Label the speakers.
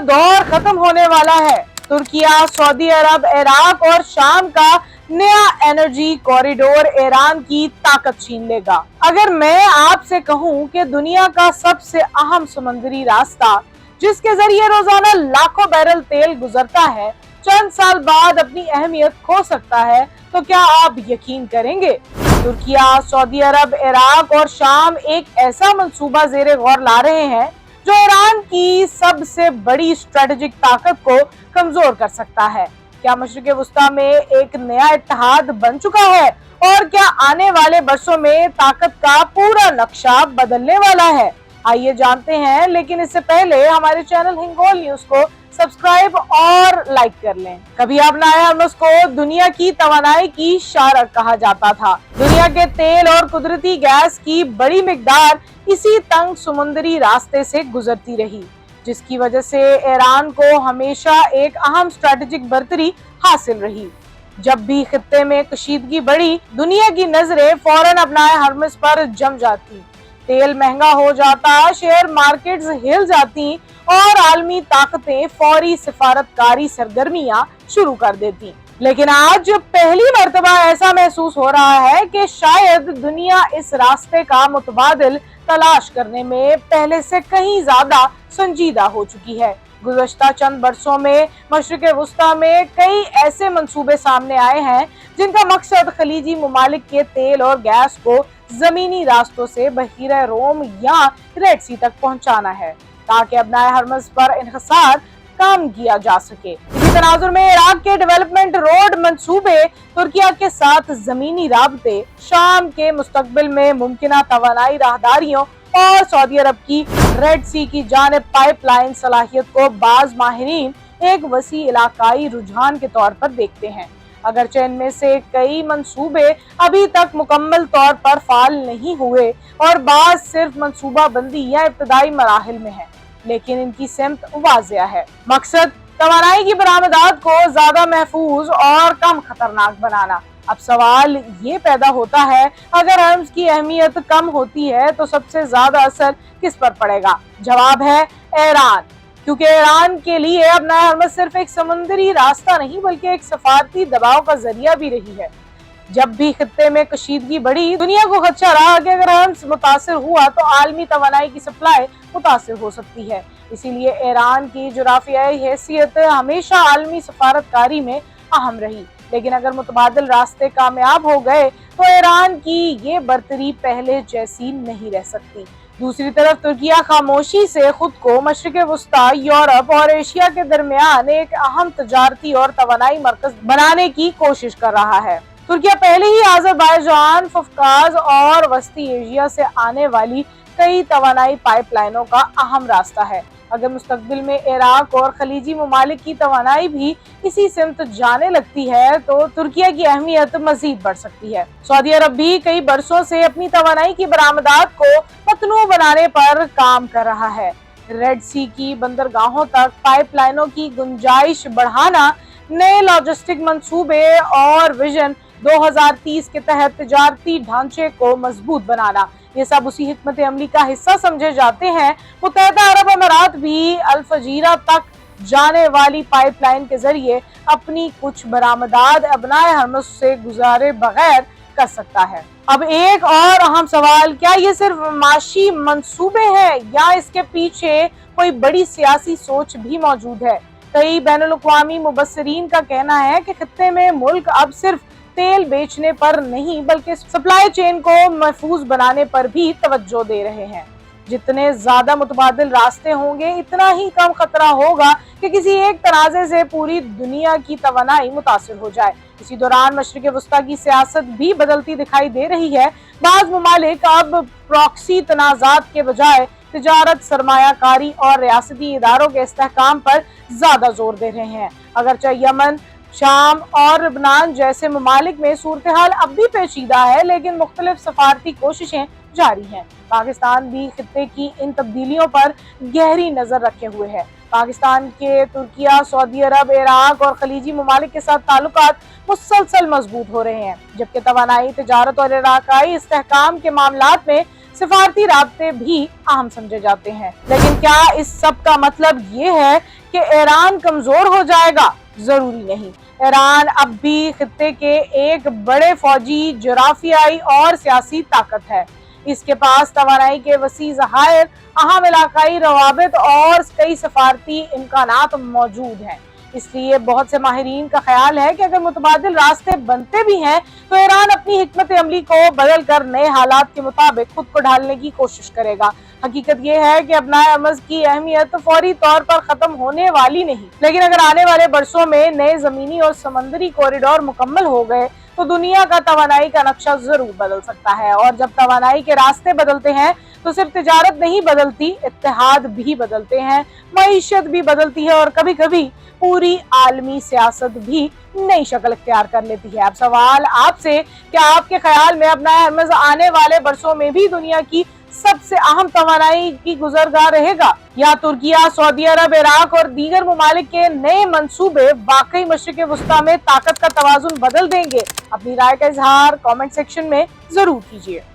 Speaker 1: दौर खत्म होने वाला है। तुर्किया, सऊदी अरब, इराक और शाम का नया एनर्जी कॉरिडोर ईरान की ताकत छीन लेगा। अगर मैं आपसे कहूं कि दुनिया का सबसे अहम समुद्री रास्ता जिसके जरिए रोजाना लाखों बैरल तेल गुजरता है, चंद साल बाद अपनी अहमियत खो सकता है, तो क्या आप यकीन करेंगे? तुर्किया, सऊदी अरब, इराक और शाम एक ऐसा मंसूबा ज़ेरे गौर ला रहे हैं जो ईरान की सबसे बड़ी स्ट्रेटेजिक ताकत को कमजोर कर सकता है। क्या मशरिक़ वुस्ता में एक नया इत्तेहाद बन चुका है और क्या आने वाले वर्षों में ताकत का पूरा नक्शा बदलने वाला है? आइए जानते हैं, लेकिन इससे पहले हमारे चैनल हिंगोल न्यूज को सब्सक्राइब और लाइक कर लें। कभी अपनाया हर्मस को दुनिया की तवानाई की शारक कहा जाता था। दुनिया के तेल और कुदरती गैस की बड़ी मिकदार इसी तंग समुद्री रास्ते से गुजरती रही, जिसकी वजह से ईरान को हमेशा एक अहम स्ट्रेटेजिक बर्तरी हासिल रही। जब भी खित्ते में कशीदगी बढ़ी, दुनिया की नजरें फौरन अपनाए हर्मस पर जम जाती। तेल महंगा हो जाता, शेयर मार्केट्स हिल जाती और आलमी ताकतें फौरी सिफारतकारी सरगर्मियां शुरू कर देती। लेकिन आज पहली मर्तबा ऐसा महसूस हो रहा है कि शायद दुनिया इस रास्ते का मुतबादिल तलाश करने में पहले से कहीं ज्यादा संजीदा हो चुकी है। गुज़श्ता चंद बरसों में मशरिक़ वुस्ता में कई ऐसे मंसूबे सामने आए हैं जिनका मकसद खलीजी ममालिक के तेल और गैस को जमीनी रास्तों से बहीरा रोम या रेड सी तक पहुंचाना है, ताकि अपनाए हर्मस पर इन्हिसार काम किया जा सके। इसी तनाजुर में इराक के डेवलपमेंट रोड मंसूबे, तुर्किया के साथ जमीनी राबते, शाम के मुस्तकबिल में मुमकिना तवानाई राहदारियों और सऊदी अरब की रेड सी की जानिब पाइपलाइन सलाहियत को बाज माहिरीन एक वसी इलाकाई रुझान के तौर पर देखते हैं। अगरचे इनमें से कई मंसूबे अभी तक मुकम्मल तौर पर फाल नहीं हुए और बाज सिर्फ मंसूबा बंदी या इब्तदाई मराहिल में है, लेकिन इनकी सिमत वाज़िया है। मकसद तवानाई की बरामदात को ज्यादा महफूज और कम खतरनाक बनाना। अब सवाल ये पैदा होता है, अगर हर्म्स की अहमियत कम होती है तो सबसे ज्यादा असर किस पर पड़ेगा? जवाब है ईरान, क्योंकि ईरान के लिए अपना हर्मस सिर्फ एक समुद्री रास्ता नहीं बल्कि एक सफारती दबाव का जरिया भी रही है। जब भी खित्ते में कशीदगी बढ़ी, दुनिया को खदशा रहा कि अगर हर्म्स मुतासिर हुआ तो आलमी तवानाई की सप्लाई मुतासिर हो सकती है। इसीलिए ईरान की जुराफियाई हैसियत हमेशा आलमी सफारतकारी में अहम रही। लेकिन अगर मुतबादिल रास्ते कामयाब हो गए तो ईरान की ये बर्तरी पहले जैसी नहीं रह सकती। दूसरी तरफ तुर्किया खामोशी से खुद को मशरिक़ वुस्ता, यूरोप और एशिया के दरमियान एक अहम तजारती और तवानाई मरकज बनाने की कोशिश कर रहा है। तुर्किया पहले ही अज़रबैजान, कफकाज और वस्ती एशिया से आने वाली कई तवानाई पाइपलाइनों का अहम रास्ता है। अगर मुस्तकबिल में इराक और खलीजी ममालिक की तवानाई भी इसी सिमत जाने लगती है तो तुर्किया की अहमियत मजीद बढ़ सकती है। सऊदी अरब भी कई बरसों से अपनी तवानाई की बरामदात को मतनू बनाने पर काम कर रहा है। रेड सी की बंदरगाहों तक पाइपलाइनों की गुंजाइश बढ़ाना, नए लॉजिस्टिक मंसूबे और विजन 2030 के तहत तिजारती ढांचे को मजबूत बनाना, ये सब उसी हिकमत अमली का हिस्सा समझे जाते हैं। मुत्तहिदा अरब अमारात भी अल-फजीरा तक जाने वाली पाइपलाइन के जरिए अपनी कुछ बरामदात अपनाए हर्मस से गुजारे बगैर कर सकता है। अब एक और अहम सवाल, क्या ये सिर्फ माशी मंसूबे हैं या इसके पीछे कोई बड़ी सियासी सोच भी मौजूद है? कई बैनुल-अक़वामी मुबस्सिरीन का कहना है कि खित्ते में मुल्क अब सिर्फ तेल बेचने पर नहीं बल्कि सप्लाई चेन को महफूज बनाने पर भी तवज्जो दे रहे हैं। जितने ज्यादा मुतबादिल रास्ते होंगे, इतना ही कम खतरा होगा कि किसी एक तनाज़े से पूरी दुनिया की तवानाई मुतासिर हो जाए। इसी दौरान मशरिक़ वुस्ता की सियासत भी बदलती दिखाई दे रही है। बाज़ ममालिक अब प्रॉक्सी तनाज़ात के बजाय तिजारत, सरमायाकारी और रियासती इदारों के इस्तेहकाम पर ज्यादा जोर दे रहे हैं। अगरचे यमन, शाम और लबनान जैसे ममालिक में सूरत हाल अब भी पेचीदा है, लेकिन मुख्तलिफ सफारती कोशिशें जारी हैं। पाकिस्तान भी खित्ते की इन तब्दीलियों पर गहरी नजर रखे हुए है। पाकिस्तान के तुर्किया, सऊदी अरब, इराक और खलीजी ममालिक के साथ ताल्लुकात मुसलसल मजबूत हो रहे हैं, जबकि तवानाई, तिजारत और इलाकाई इस्तेहकाम के मामलात में सिफारती राब्ते भी अहम समझे जाते हैं। लेकिन क्या इस सब का मतलब ये है कि ईरान कमजोर हो जाएगा? जरूरी नहीं। ईरान अब भी खित्ते के एक बड़े फौजी, जुराफियाई और सियासी ताकत है। इसके पास तवानाई के वसी ज़खायर, अहम इलाकाई रवाबित और कई सफारती इम्कानात मौजूद हैं। इसलिए बहुत से माहिरीन का ख्याल है कि अगर मुतबादिल रास्ते बनते भी हैं तो ईरान अपनी हिकमत अमली को बदल कर नए हालात के मुताबिक खुद को ढालने की कोशिश करेगा। हकीकत यह है कि अपनाए अमज की अहमियत फौरी तौर पर खत्म होने वाली नहीं, लेकिन अगर आने वाले बरसों में नए जमीनी और समंदरी कॉरिडोर मुकम्मल हो गए तो दुनिया का तवानाई का नक्शा जरूर बदल सकता है। और जब तवानाई के रास्ते बदलते हैं तो सिर्फ तिजारत नहीं बदलती, इत्तेहाद भी बदलते हैं, मईशत भी बदलती है और कभी कभी पूरी आलमी सियासत भी नई शक्ल इख्तियार कर लेती है। अब सवाल आपसे, क्या आपके ख्याल में अपना अहमद आने वाले बरसों में भी दुनिया की सबसे अहम तवानाई की गुजरगाह रहेगा, या तुर्किया, सऊदी अरब, इराक और दीगर ममालिक के नए मंसूबे वाकई मशरिक़ वस्ता में ताकत का तवाज़ुन बदल देंगे? अपनी राय का इजहार कमेंट सेक्शन में जरूर कीजिए।